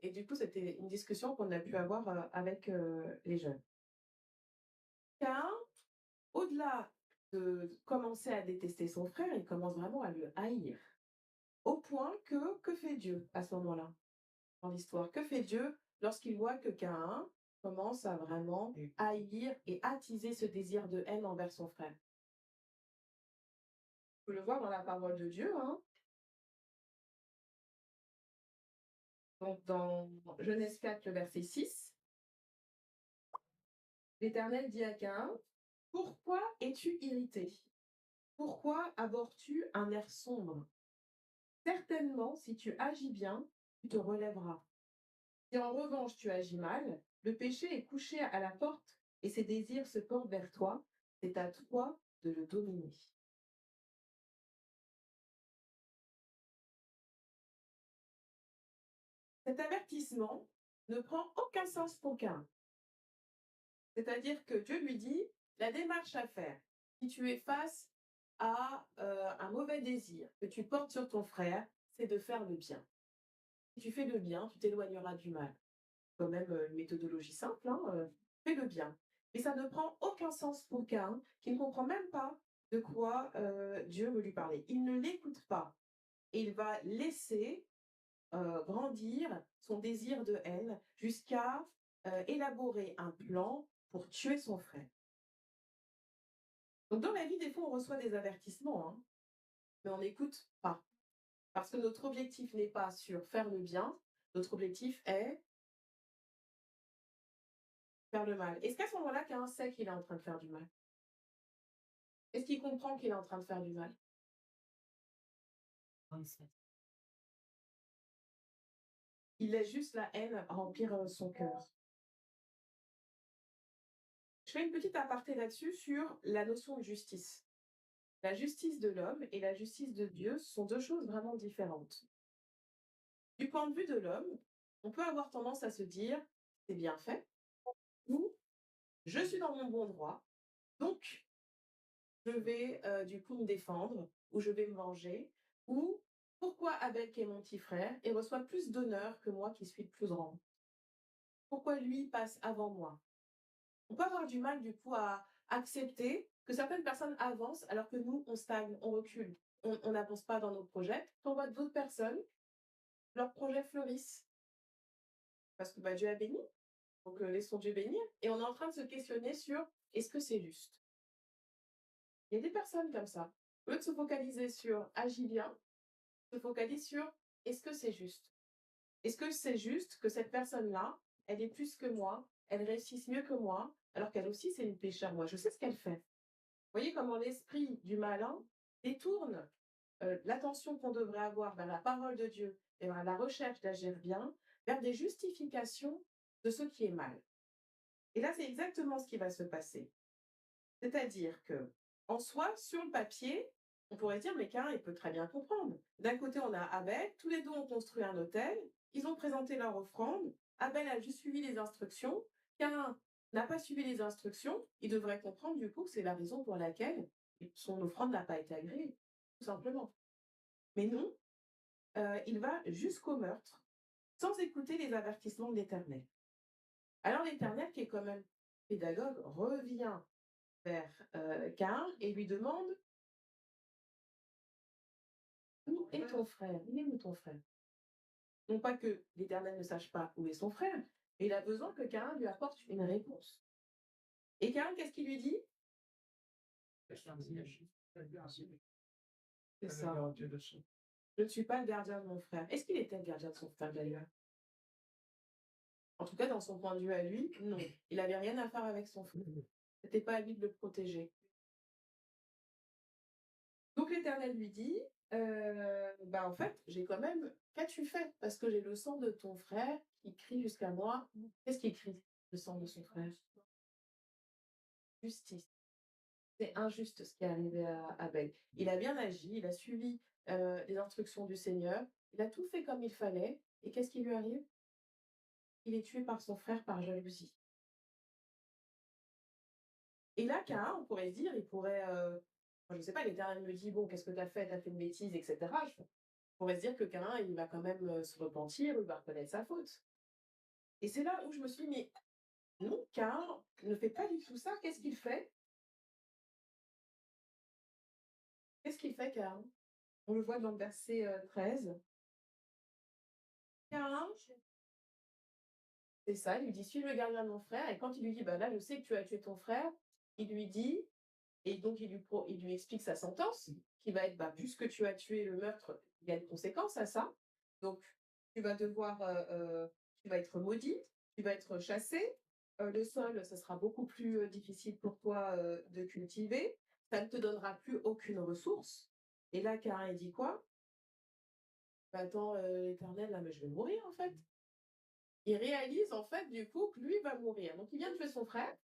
et du coup, c'était une discussion qu'on a pu avoir, avec, les jeunes. Caïn, au-delà de commencer à détester son frère, il commence vraiment à le haïr. Au point que fait Dieu à ce moment-là, dans l'histoire? Que fait Dieu lorsqu'il voit que Caïn commence à vraiment haïr et attiser ce désir de haine envers son frère? On peut le voir dans la parole de Dieu, hein. Donc dans Genèse 4, le verset 6, l'Éternel dit à Caïn: «Pourquoi es-tu irrité? Pourquoi abordes-tu un air sombre? Certainement, si tu agis bien, tu te relèveras. Si en revanche tu agis mal, le péché est couché à la porte et ses désirs se portent vers toi. C'est à toi de le dominer.» Cet avertissement ne prend aucun sens pour Caïn. C'est-à-dire que Dieu lui dit, la démarche à faire, si tu es face à un mauvais désir que tu portes sur ton frère, c'est de faire le bien. Si tu fais le bien, tu t'éloigneras du mal. Quand même une méthodologie simple, hein, fais le bien. Mais ça ne prend aucun sens pour Caïn, qui ne comprend même pas de quoi Dieu veut lui parler. Il ne l'écoute pas et il va laisser grandir son désir de haine jusqu'à élaborer un plan pour tuer son frère. Donc dans la vie, des fois, on reçoit des avertissements, hein, mais on n'écoute pas. Parce que notre objectif n'est pas sur faire le bien, notre objectif est faire le mal. Est-ce qu'à ce moment-là, Caïn sait qu'il est en train de faire du mal? Est-ce qu'il comprend qu'il est en train de faire du mal? Il laisse juste la haine remplir son cœur. Je fais une petite aparté là-dessus sur la notion de justice. La justice de l'homme et la justice de Dieu sont deux choses vraiment différentes. Du point de vue de l'homme, on peut avoir tendance à se dire c'est bien fait, ou je suis dans mon bon droit, donc je vais du coup me défendre, ou je vais me venger, ou pourquoi Abel qui est mon petit frère et reçoit plus d'honneur que moi qui suis le plus grand? Pourquoi lui passe avant moi? On peut avoir du mal du coup à accepter que certaines personnes avancent alors que nous, on stagne, on recule, on n'avance pas dans nos projets. On voit d'autres personnes, leurs projets fleurissent parce que bah, Dieu a béni, donc laissons Dieu bénir. Et on est en train de se questionner sur est-ce que c'est juste? Il y a des personnes comme ça. Au lieu de se focaliser sur agis bien, se focalise sur est-ce que c'est juste? Est-ce que c'est juste que cette personne-là, elle est plus que moi, elle réussisse mieux que moi, alors qu'elle aussi c'est une pécheur. Moi, je sais ce qu'elle fait. Vous voyez comment l'esprit du malin détourne l'attention qu'on devrait avoir vers la parole de Dieu et vers la recherche d'agir bien, vers des justifications de ce qui est mal. Et là, c'est exactement ce qui va se passer. C'est-à-dire que, en soi, sur le papier, on pourrait dire, mais Caïn, il peut très bien comprendre. D'un côté, on a Abel, tous les deux ont construit un autel, ils ont présenté leur offrande, Abel a juste suivi les instructions, Caïn n'a pas suivi les instructions, il devrait comprendre du coup que c'est la raison pour laquelle son offrande n'a pas été agréée, tout simplement. Mais non, il va jusqu'au meurtre, sans écouter les avertissements de l'Éternel. Alors l'Éternel, qui est quand même pédagogue, revient vers Caïn et lui demande: où est ton frère? Il est où ton frère? Non pas que l'Éternel ne sache pas où est son frère, mais il a besoin que Caïn lui apporte une réponse. Et Caïn, qu'est-ce qu'il lui dit? C'est ça. Je ne suis pas le gardien de mon frère. Est-ce qu'il était le gardien de son frère d'ailleurs? En tout cas, dans son point de vue à lui, non. Il n'avait rien à faire avec son frère. C'était pas à lui de le protéger. Donc l'Éternel lui dit, bah en fait, j'ai quand même, qu'as-tu fait? Parce que j'ai le sang de ton frère qui crie jusqu'à moi. Qu'est-ce qu'il crie? Le sang de son frère. Justice. C'est injuste ce qui est arrivé à Abel. Il a bien agi, il a suivi les instructions du Seigneur, il a tout fait comme il fallait. Et qu'est-ce qui lui arrive? Il est tué par son frère par jalousie. Et là, Caïn, on pourrait se dire, il pourrait, je ne sais pas, l'Éternel me dit, bon, qu'est-ce que tu as fait? Tu as fait une bêtise, etc. On pourrait se dire que Caïn, il va quand même se repentir, il va reconnaître sa faute. Et c'est là où je me suis dit: «Mais non, Caïn ne fait pas du tout ça. Qu'est-ce qu'il fait? Qu'est-ce qu'il fait Caïn?» On le voit dans le verset, 13. Caïn, c'est ça, il lui dit: «Suis le gardien de mon frère», et quand il lui dit: «Bah, là, je sais que tu as tué ton frère», il lui dit, et donc il lui explique sa sentence qui va être: «Bah, puisque tu as tué le meurtre, il y a une conséquence à ça. Donc tu vas devoir, tu vas être maudit, tu vas être chassé, le sol, ça sera beaucoup plus, difficile pour toi, de cultiver, ça ne te donnera plus aucune ressource». Et là, Caïn, il dit quoi? «Bah, attends, l'Éternel, là, mais je vais mourir, en fait». Il réalise, en fait, du coup, que lui va mourir. Donc il vient de tuer son frère,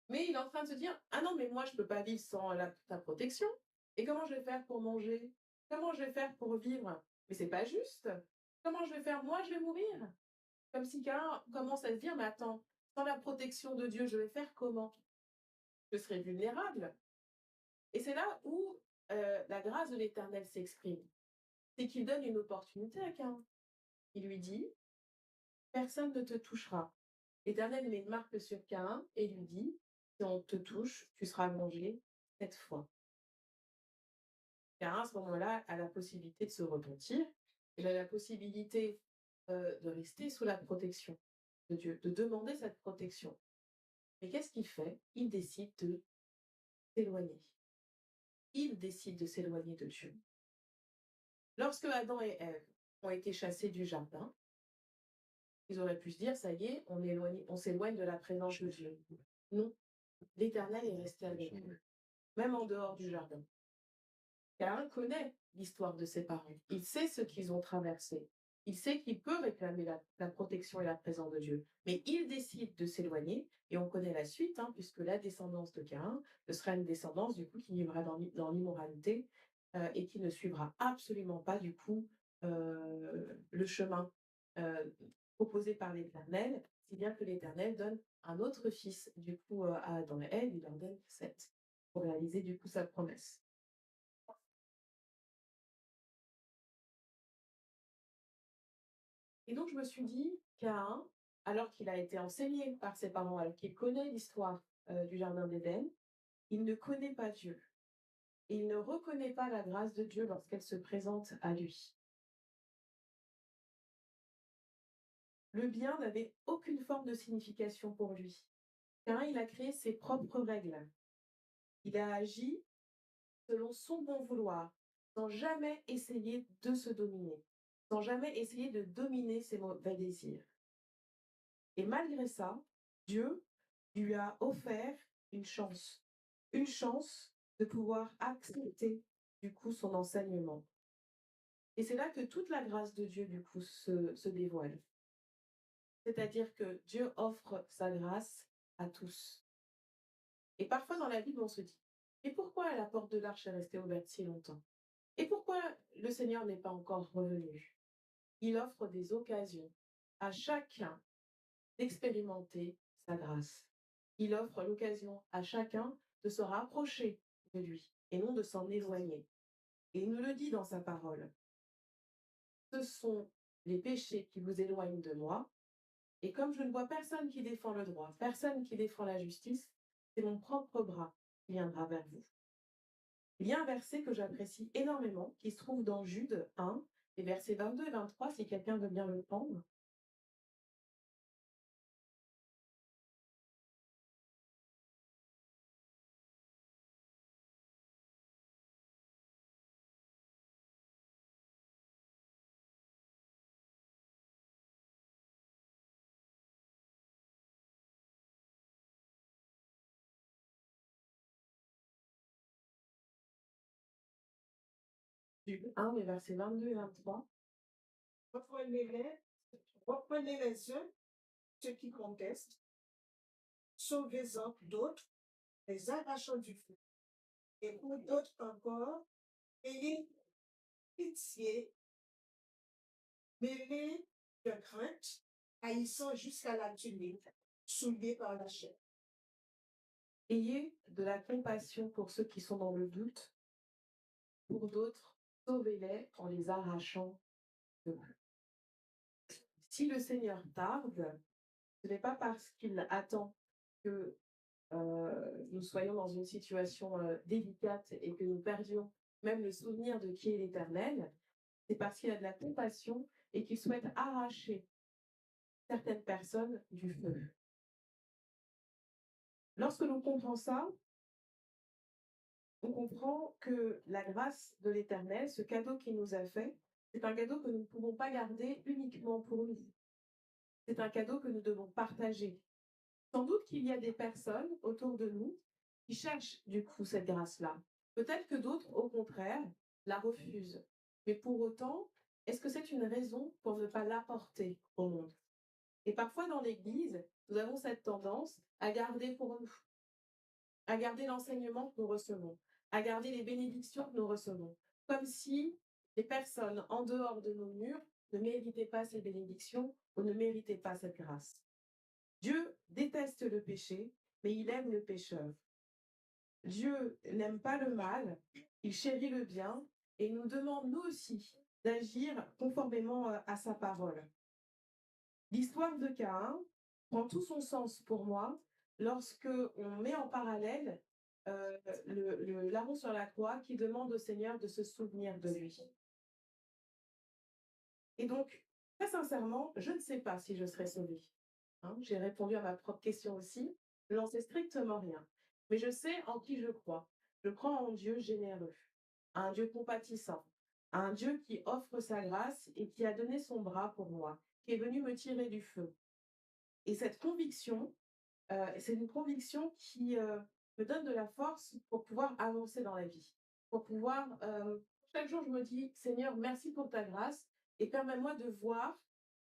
mais il est en train de se dire: «Ah non, mais moi, je peux pas vivre sans ta protection. Et comment je vais faire pour manger? Comment je vais faire pour vivre? Mais c'est pas juste. Comment je vais faire? Moi, je vais mourir». Comme si quelqu'un commence à se dire: «Mais attends, sans la protection de Dieu, je vais faire comment? Je serai vulnérable». Et c'est là où, la grâce de l'Éternel s'exprime. C'est qu'il donne une opportunité à Caïn. Il lui dit: «Personne ne te touchera». L'Éternel met une marque sur Caïn et lui dit: «Si on te touche, tu seras mangé 7 fois». Caïn, à ce moment-là, a la possibilité de se repentir. Il a la possibilité, de rester sous la protection de Dieu, de demander cette protection. Mais qu'est-ce qu'il fait? Il décide de s'éloigner. Il décide de s'éloigner de Dieu. Lorsque Adam et Ève ont été chassés du jardin, ils auraient pu se dire: «Ça y est, on s'éloigne de la présence de Dieu». Non, l'Éternel est resté avec eux, même en dehors du jardin. Caïn connaît l'histoire de ses parents. Il sait ce qu'ils ont traversé. Il sait qu'il peut réclamer la protection et la présence de Dieu. Mais il décide de s'éloigner, et on connaît la suite, hein, puisque la descendance de Caïn, ce sera une descendance du coup qui vivra dans l'immoralité, et qui ne suivra absolument pas du coup le chemin euh, proposé par l'Éternel, si bien que l'Éternel donne un autre fils du coup à Adam et Ève, il leur donne Seth pour réaliser du coup sa promesse. Et donc je me suis dit, Caïn, alors qu'il a été enseigné par ses parents, alors qu'il connaît l'histoire du Jardin d'Éden, il ne connaît pas Dieu. Et il ne reconnaît pas la grâce de Dieu lorsqu'elle se présente à lui. Le bien n'avait aucune forme de signification pour lui. Caïn, il a créé ses propres règles. Il a agi selon son bon vouloir, sans jamais essayer de se dominer, sans jamais essayer de dominer ses mauvais désirs. Et malgré ça, Dieu lui a offert une chance de pouvoir accepter du coup son enseignement. Et c'est là que toute la grâce de Dieu du coup se dévoile. C'est-à-dire que Dieu offre sa grâce à tous. Et parfois dans la Bible, on se dit: et pourquoi la porte de l'arche est restée ouverte si longtemps? Et pourquoi le Seigneur n'est pas encore revenu? Il offre des occasions à chacun d'expérimenter sa grâce. Il offre l'occasion à chacun de se rapprocher de lui et non de s'en éloigner. Et il nous le dit dans sa parole. Ce sont les péchés qui vous éloignent de moi. Et comme je ne vois personne qui défend le droit, personne qui défend la justice, c'est mon propre bras qui viendra vers vous. Il y a un verset que j'apprécie énormément qui se trouve dans Jude 1, les versets 22 et 23, si quelqu'un veut bien le prendre. Jude 1, les versets 22 et 23. Reprenez-les, reprenez les uns, ceux qui contestent, sauvez-en d'autres, les arrachant du feu. Et pour d'autres encore, ayez pitié, mêlés de crainte, haïssant jusqu'à la tunique, soulevée par la chair. Ayez de la compassion pour ceux qui sont dans le doute, pour d'autres, sauvez-les en les arrachant de vous. Si le Seigneur tarde, Ce n'est pas parce qu'il attend que nous soyons dans une situation délicate et que nous perdions même le souvenir de qui est l'Éternel, c'est parce qu'il a de la compassion et qu'il souhaite arracher certaines personnes du feu. Lorsque l'on comprend ça, on comprend que la grâce de l'Éternel, ce cadeau qu'il nous a fait, c'est un cadeau que nous ne pouvons pas garder uniquement pour nous. C'est un cadeau que nous devons partager. Sans doute qu'il y a des personnes autour de nous qui cherchent du coup cette grâce-là. Peut-être que d'autres, au contraire, la refusent. Mais pour autant, est-ce que c'est une raison pour ne pas l'apporter au monde? Et parfois dans l'Église, nous avons cette tendance à garder pour nous, à garder l'enseignement que nous recevons, à garder les bénédictions que nous recevons, comme si les personnes en dehors de nos murs ne méritaient pas ces bénédictions ou ne méritaient pas cette grâce. Dieu déteste le péché, mais il aime le pécheur. Dieu n'aime pas le mal, il chérit le bien et nous demande nous aussi d'agir conformément à sa parole. L'histoire de Caïn prend tout son sens pour moi lorsque on met en parallèle le larron sur la croix qui demande au Seigneur de se souvenir de lui. Et donc, très sincèrement, je ne sais pas si je serai sauvée. Hein, j'ai répondu à ma propre question aussi. Je n'en sais strictement rien. Mais je sais en qui je crois. Je crois en Dieu généreux, à un Dieu compatissant, à un Dieu qui offre sa grâce et qui a donné son bras pour moi, qui est venu me tirer du feu. Et cette conviction, c'est une conviction qui me donne de la force pour pouvoir avancer dans la vie. Pour pouvoir, chaque jour, je me dis, Seigneur, merci pour ta grâce et permets-moi de voir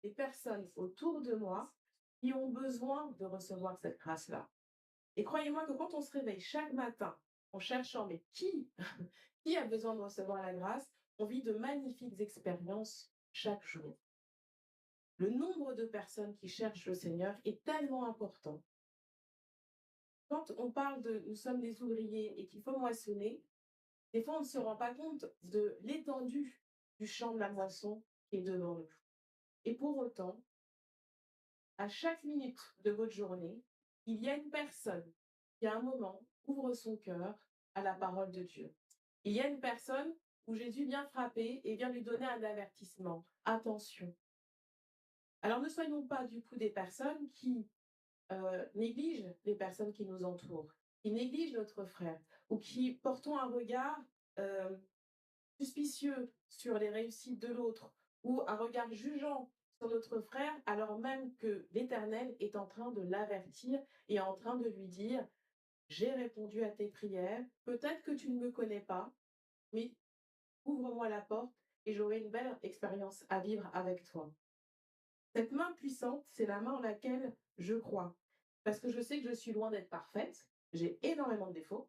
les personnes autour de moi qui ont besoin de recevoir cette grâce-là. Et croyez-moi que quand on se réveille chaque matin en cherchant, mais qui, qui a besoin de recevoir la grâce, on vit de magnifiques expériences chaque jour. Le nombre de personnes qui cherchent le Seigneur est tellement important. Quand on parle de nous sommes des ouvriers et qu'il faut moissonner, des fois on ne se rend pas compte de l'étendue du champ de la moisson qui est devant nous. Et pour autant, à chaque minute de votre journée, il y a une personne qui, à un moment, ouvre son cœur à la parole de Dieu. Il y a une personne où Jésus vient frapper et vient lui donner un avertissement. Attention. Alors ne soyons pas du coup des personnes qui négligent les personnes qui nous entourent, qui négligent notre frère, ou qui portons un regard euh, suspicieux sur les réussites de l'autre, ou un regard jugeant sur notre frère, alors même que l'Éternel est en train de l'avertir et en train de lui dire, j'ai répondu à tes prières, peut-être que tu ne me connais pas, mais ouvre-moi la porte et j'aurai une belle expérience à vivre avec toi. Cette main puissante, c'est la main en laquelle je crois. Parce que je sais que je suis loin d'être parfaite, j'ai énormément de défauts,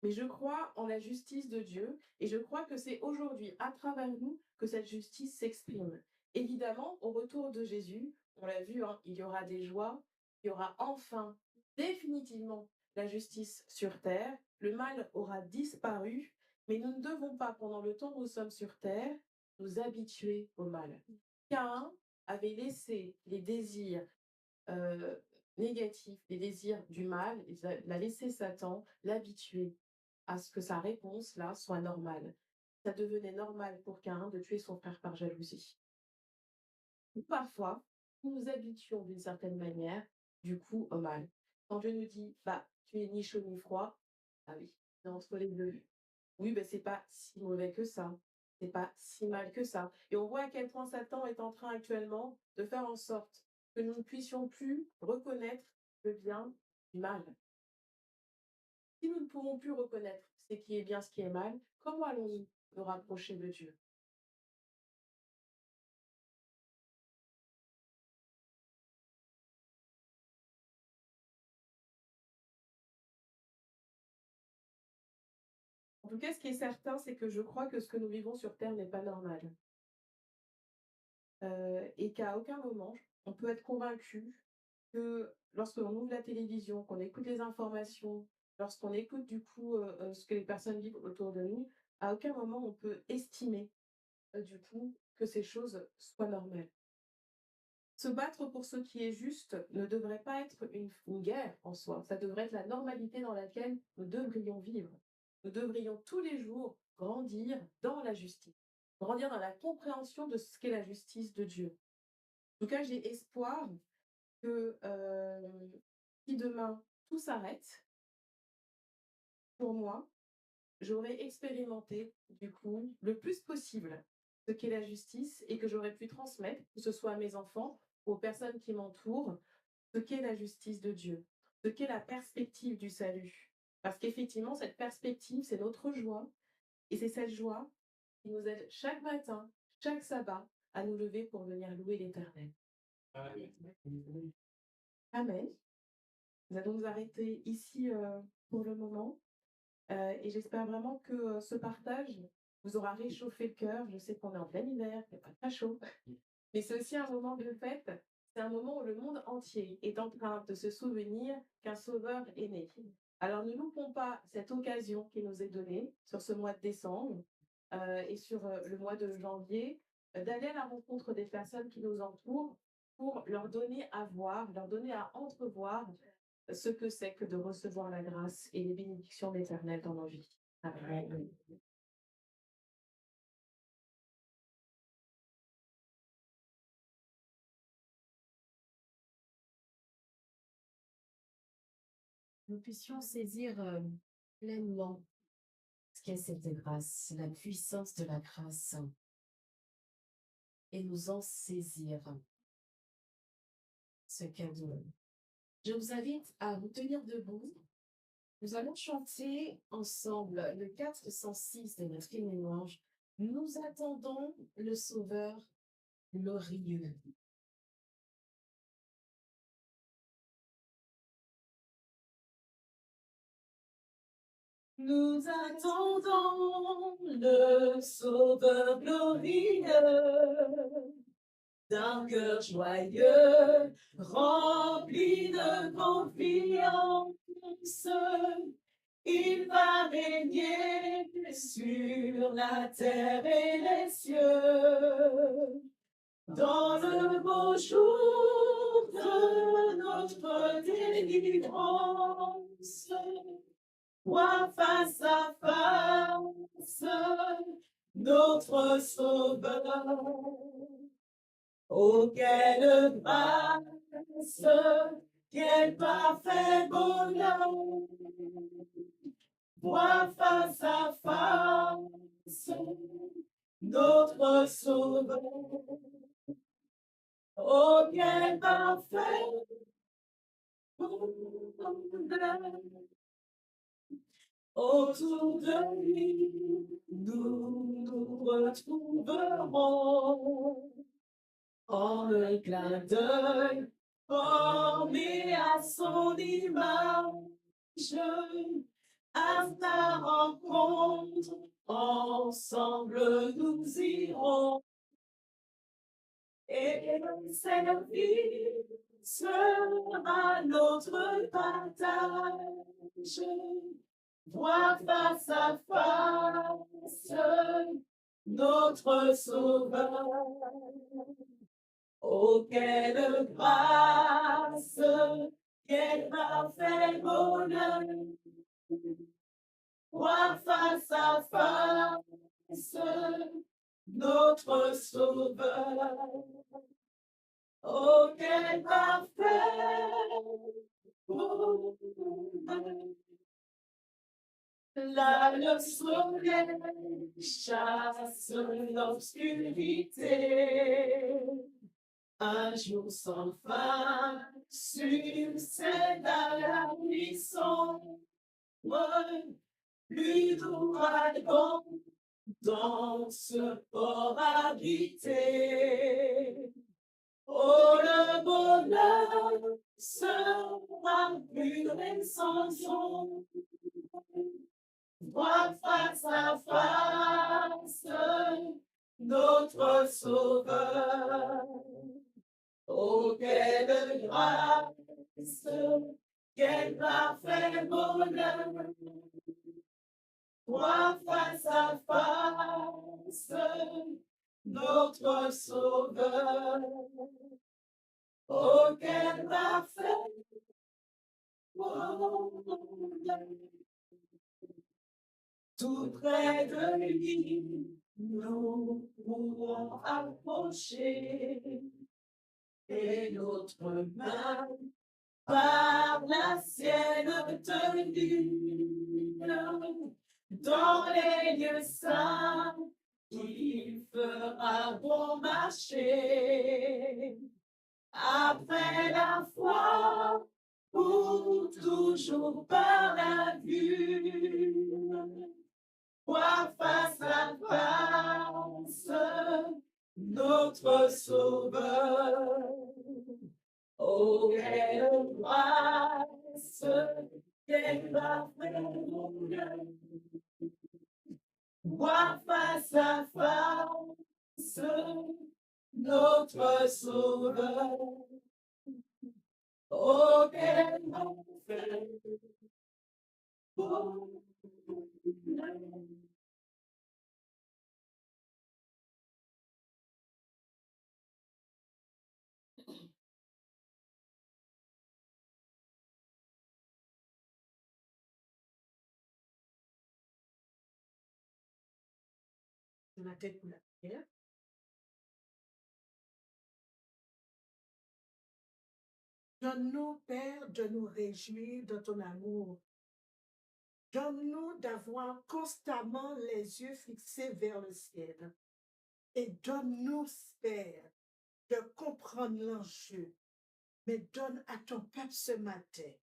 mais je crois en la justice de Dieu et je crois que c'est aujourd'hui, à travers nous, que cette justice s'exprime. Évidemment, au retour de Jésus, on l'a vu, hein, il y aura des joies, il y aura enfin, définitivement, la justice sur terre, le mal aura disparu, mais nous ne devons pas, pendant le temps où nous sommes sur terre, nous habituer au mal. Caïn avait laissé les désirs euh, négatifs, les désirs du mal, il a laissé Satan l'habituer à ce que sa réponse, là, soit normale. Ça devenait normal pour Caïn de tuer son frère par jalousie. Ou parfois, nous nous habituons d'une certaine manière, du coup, au mal. Quand Dieu nous dit, bah, tu es ni chaud ni froid, ah oui, c'est entre les deux. Oui, ben c'est pas si mauvais que ça. C'est pas si mal que ça. Et on voit à quel point Satan est en train actuellement de faire en sorte que nous ne puissions plus reconnaître le bien du mal. Si nous ne pouvons plus reconnaître ce qui est bien, ce qui est mal, comment allons-nous nous rapprocher de Dieu? En tout cas, ce qui est certain, c'est que je crois que ce que nous vivons sur Terre n'est pas normal. Et qu'à aucun moment, on peut être convaincu que lorsque l'on ouvre la télévision, qu'on écoute les informations, lorsqu'on écoute du coup ce que les personnes vivent autour de nous, à aucun moment on peut estimer du coup que ces choses soient normales. se battre pour ce qui est juste ne devrait pas être une guerre en soi. Ça devrait être la normalité dans laquelle nous devrions vivre. Nous devrions tous les jours grandir dans la justice, grandir dans la compréhension de ce qu'est la justice de Dieu. En tout cas, j'ai espoir que si demain tout s'arrête, pour moi, j'aurais expérimenté, du coup, le plus possible ce qu'est la justice et que j'aurais pu transmettre, que ce soit à mes enfants, aux personnes qui m'entourent, ce qu'est la justice de Dieu, ce qu'est la perspective du salut. Parce qu'effectivement, cette perspective, c'est notre joie et c'est cette joie qui nous aide chaque matin, chaque sabbat, à nous lever pour venir louer l'Éternel. Amen. Nous allons nous arrêter ici pour le moment. Et j'espère vraiment que ce partage vous aura réchauffé le cœur. Je sais qu'on est en plein hiver, c'est pas très chaud, mais c'est aussi un moment de fête. C'est un moment où le monde entier est en train de se souvenir qu'un sauveur est né. Alors ne loupons pas cette occasion qui nous est donnée sur ce mois de décembre et sur le mois de janvier, d'aller à la rencontre des personnes qui nous entourent pour leur donner à voir, leur donner à entrevoir ce que c'est que de recevoir la grâce et les bénédictions de l'Éternel dans nos vies. Amen. Nous puissions saisir pleinement ce qu'est cette grâce, la puissance de la grâce, et nous en saisir ce cadeau. Je vous invite à vous tenir debout. Nous allons chanter ensemble le 406 de notre hymne louange. Nous attendons le Sauveur glorieux. Nous attendons le Sauveur glorieux, d'un cœur joyeux, rempli de confiance. Il va régner sur la terre et les cieux. Dans le beau jour de notre délivrance, voir face à face notre Sauveur. Oh, quelle grâce, quel parfait bonheur, voir face à face notre Sauveur. Oh, quel parfait bonheur. Autour de lui, nous nous retrouverons en un clin d'œil, formé à son image, à sa rencontre, ensemble nous irons. Et servir sera notre partage, voir face à face notre Sauveur. Oh, quelle grâce, quel parfait bonheur, voir face à face notre Sauveur. Oh, quel parfait bonheur. Là, le soleil chasse l'obscurité. Un jour sans fin succède à la nuit sombre. Plus d'ouragan dans ce port habité. Oh, le bonheur sera pur et sans ombre. Voir face à face notre Sauveur. Oh, quelle grâce, quel parfait bonheur, voir face à face notre Sauveur. Oh, quel parfait monde, tout près de lui, nous pourrons approcher et notre main par la sienne tenue dans les lieux saints, il fera bon marché. Après la foi, pour toujours par la vue, voir face à face notre Sauveur. Oh, quelle grâce, quelle faveur, voir face à face notre Sauveur. Oh, quel enfer, oh, la tête pour la prière. Donne-nous, Père, de nous réjouir de ton amour. Donne-nous d'avoir constamment les yeux fixés vers le ciel. Et donne-nous, Père, de comprendre l'enjeu. Mais donne à ton peuple ce matin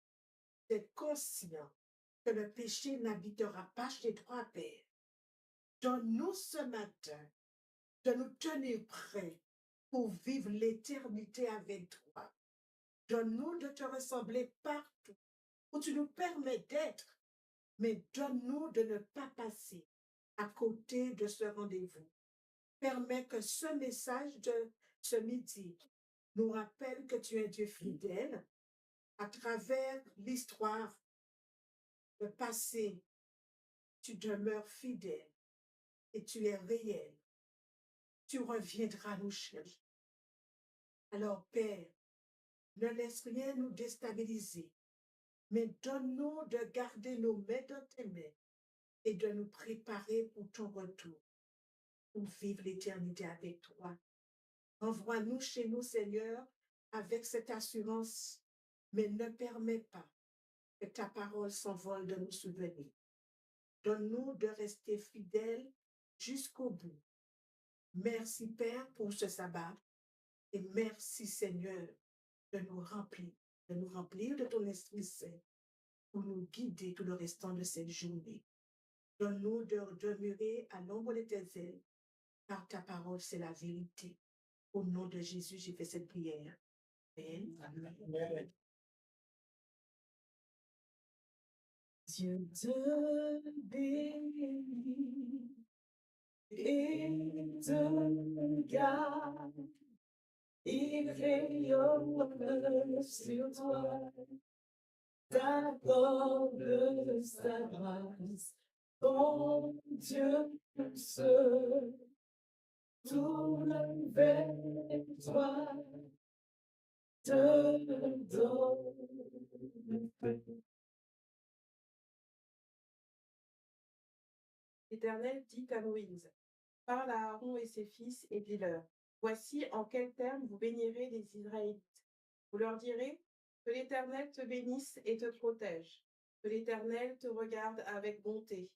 d'être conscient que le péché n'habitera pas chez toi, Père. Donne-nous ce matin de nous tenir prêts pour vivre l'éternité avec toi. Donne-nous de te ressembler partout où tu nous permets d'être, mais donne-nous de ne pas passer à côté de ce rendez-vous. Permets que ce message de ce midi nous rappelle que tu es Dieu fidèle à travers l'histoire, le passé. Tu demeures fidèle et tu es réel. Tu reviendras nous chercher. Alors, Père, ne laisse rien nous déstabiliser, mais donne-nous de garder nos mains dans tes mains et de nous préparer pour ton retour, pour vivre l'éternité avec toi. Envoie-nous chez nous, Seigneur, avec cette assurance, mais ne permets pas que ta parole s'envole de nos souvenirs. Donne-nous de rester fidèles jusqu'au bout. Merci, Père, pour ce sabbat et merci, Seigneur, de nous remplir de ton Esprit Saint pour nous guider tout le restant de cette journée. Donne-nous de demeurer à l'ombre de tes ailes, car ta parole, c'est la vérité. Au nom de Jésus, j'ai fait cette prière. Amen. Amen. Dieu te bénit et te garde. Il rayonne sur toi, t'accorde sa grâce. Ton Dieu se tourne vers toi, te donne paix. L'Éternel dit à Moïse, parle à Aaron et ses fils et dis-leur, voici en quels termes vous bénirez les Israélites. Vous leur direz, que l'Éternel te bénisse et te protège, que l'Éternel te regarde avec bonté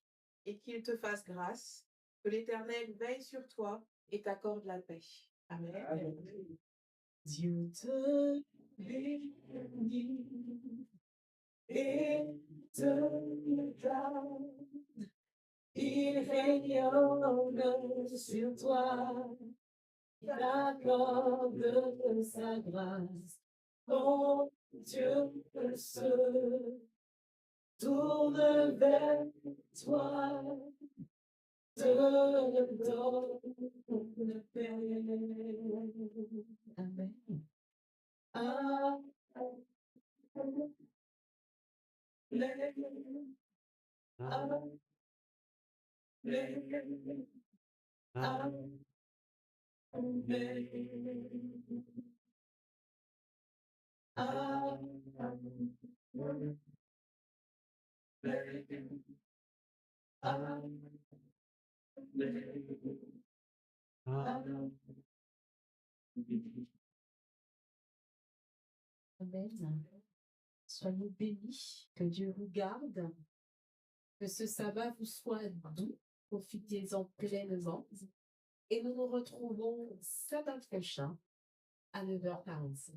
et qu'il te fasse grâce, que l'Éternel veille sur toi et t'accorde la paix. Amen. Amen. Dieu te bénit et te garde. Il rayonne sur toi, t'accorde sa grâce. Ton Dieu se tourne vers toi, te donne paix. Amen. Amen. Amen. Amen. Amen. Soyez bénis, que Dieu vous garde, que ce sabbat vous soit doux, profitez-en pleinement. Et nous nous retrouvons sabbat prochain à 9h45.